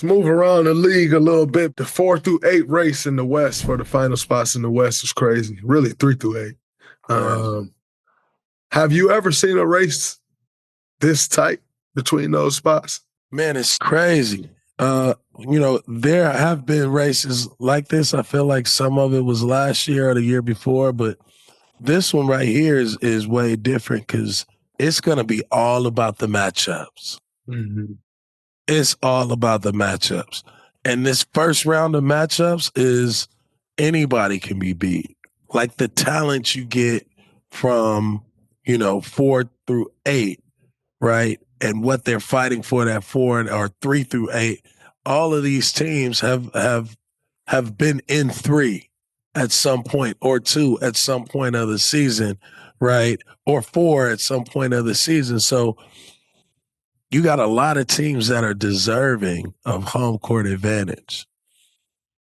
Let's move around the league a little bit. The 4 through 8 race in the West for the final spots in the West is crazy. Really, 3 through 8. Have you ever seen a race this tight between those spots? Man, it's crazy. There have been races like this. I feel like some of it was last year or the year before, but this one right here is way different because it's going to be all about the matchups. Mm-hmm. It's all about the matchups. And this first round of matchups is anybody can be beat. Like the talent you get from, 4 through 8, right? And what they're fighting for that 4 or 3 through 8. All of these teams have been in 3 at some point, or 2 at some point of the season, right? Or 4 at some point of the season. So you got a lot of teams that are deserving of home court advantage.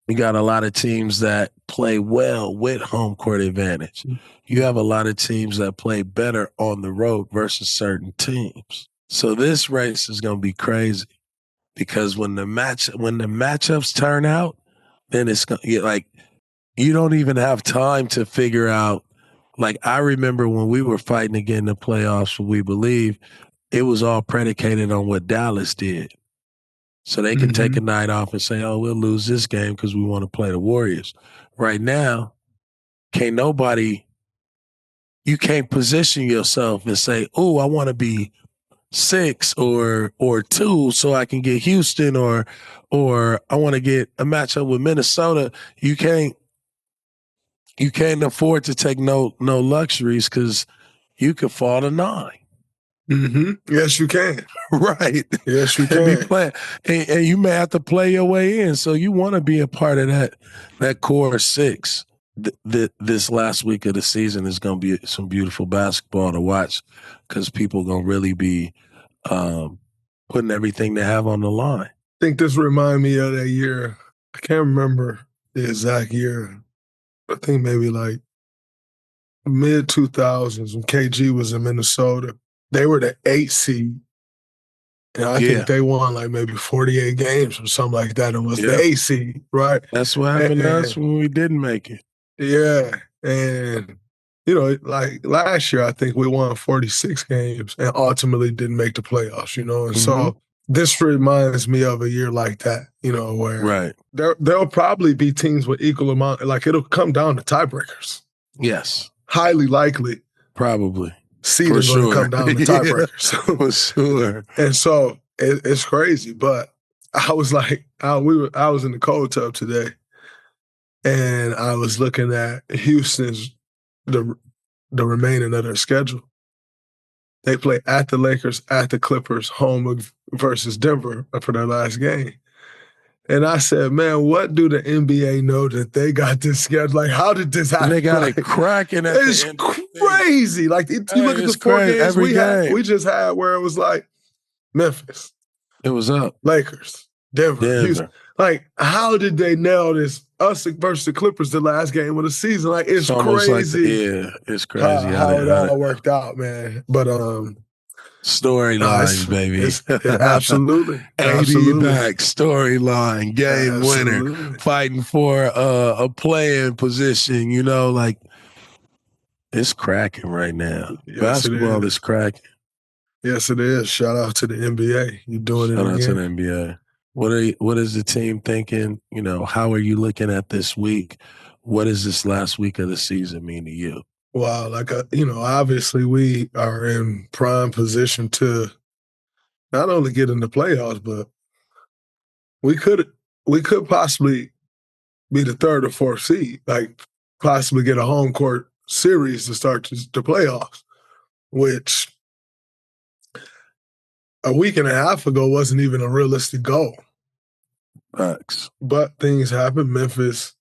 You got a lot of teams that play well with home court advantage. You have a lot of teams that play better on the road versus certain teams. So this race is going to be crazy because when the matchups turn out, then it's going to like you don't even have time to figure out. Like I remember when we were fighting to get in the playoffs for We Believe, it was all predicated on what Dallas did. So they can take a night off and say, oh, we'll lose this game because we want to play the Warriors. Right now, you can't position yourself and say, oh, I want to be 6 or 2 so I can get Houston or I want to get a matchup with Minnesota. You can't afford to take no luxuries because you could fall to 9. Mm-hmm. Yes, you can. Right. Yes, you And be can. playing, and you may have to play your way in. So you want to be a part of that core 6. This last week of the season is going to be some beautiful basketball to watch because people are going to really be putting everything they have on the line. I think this reminds me of that year. I can't remember the exact year. I think maybe like mid-2000s when KG was in Minnesota. They were the 8 seed. And I think they won like maybe 48 games or something like that. It was the 8 seed, right? That's what happened to us when we didn't make it. Yeah. And, like last year, I think we won 46 games and ultimately didn't make the playoffs, And so this reminds me of a year like that, where there'll probably be teams with equal amount. Like it'll come down to tiebreakers. Yes. Highly likely. Probably. Seed is going to come down to tiebreakers. For sure. And so it's crazy. But I was like, I was in the cold tub today, and I was looking at Houston's the remaining of their schedule. They play at the Lakers, at the Clippers, home versus Denver for their last game. And I said, man, what do the NBA know that they got this schedule? Like, how did this happen? And they got it cracking at it's the end. Crazy. Like, you look at the 4 games we just had where it was like Memphis. It was up. Lakers, Denver. Houston. Like, how did they nail this? Us versus the Clippers the last game of the season. Like, it's crazy. Like it's crazy how it all worked out, man. But storylines, baby. Absolutely. AD back, storyline, game winner, fighting for a playing position, like it's cracking right now. Yes, basketball is cracking. Yes, it is. Shout out to the NBA. You're doing it again. Shout out to the NBA. What is the team thinking? How are you looking at this week? What does this last week of the season mean to you? Wow, obviously we are in prime position to not only get in the playoffs, but we could possibly be the 3rd or 4th seed, like possibly get a home court series to start the playoffs, which a week and a half ago wasn't even a realistic goal. Facts. But things happen. Memphis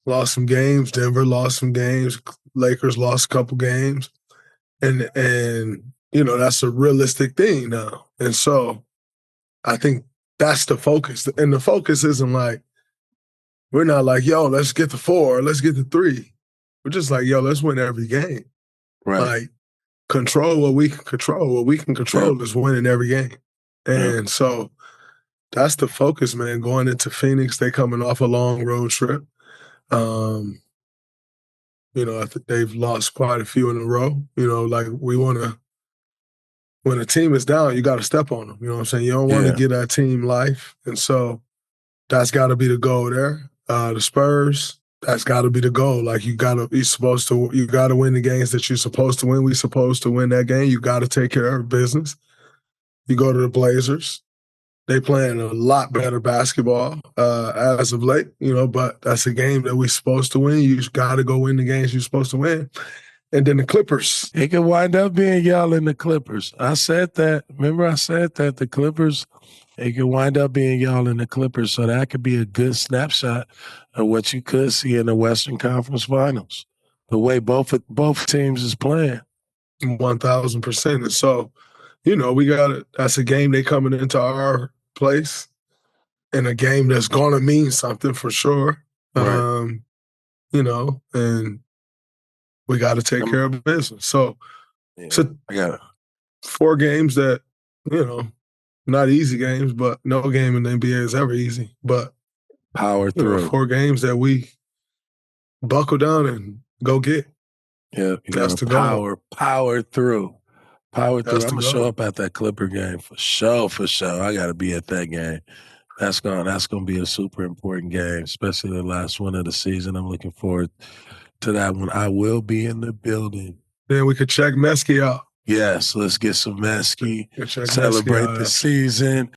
lost some games. Denver lost some games. Lakers lost a couple games. And that's a realistic thing now. And so I think that's the focus. And the focus isn't like, we're not like, yo, let's get the 4, let's get the 3. We're just like, yo, let's win every game. Right. Like, control what we can control. What we can control is winning every game. And so that's the focus, man. Going into Phoenix, they coming off a long road trip. I think they've lost quite a few in a row. Like we want to, when a team is down, you got to step on them. You know what I'm saying? You don't want to Yeah. give that team life. And so that's got to be the goal there. The Spurs, that's got to be the goal. Like you got to win the games that you're supposed to win. We're supposed to win that game. You got to take care of business. You go to the Blazers. They playing a lot better basketball as of late, but that's a game that we're supposed to win. You got to go win the games you're supposed to win. And then the Clippers. It could wind up being y'all in the Clippers. I said that. Remember I said that the Clippers, it could wind up being y'all in the Clippers. So that could be a good snapshot of what you could see in the Western Conference Finals. The way both teams is playing. 1,000%. And so, we got it. That's a game they coming into our place, and a game that's gonna mean something for sure. Right. And we got to take care of business. So, I got it. 4 games that, not easy games, but no game in the NBA is ever easy. But power through. 4 games that we buckle down and go get. Yeah, that's the goal. Power through. I'm gonna show up at that Clipper game for sure. I gotta be at that game. That's gonna be a super important game, especially the last one of the season. I'm looking forward to that one. I will be in the building. Then we could check Mesky out. Yes, let's get some Mesky, celebrate the season.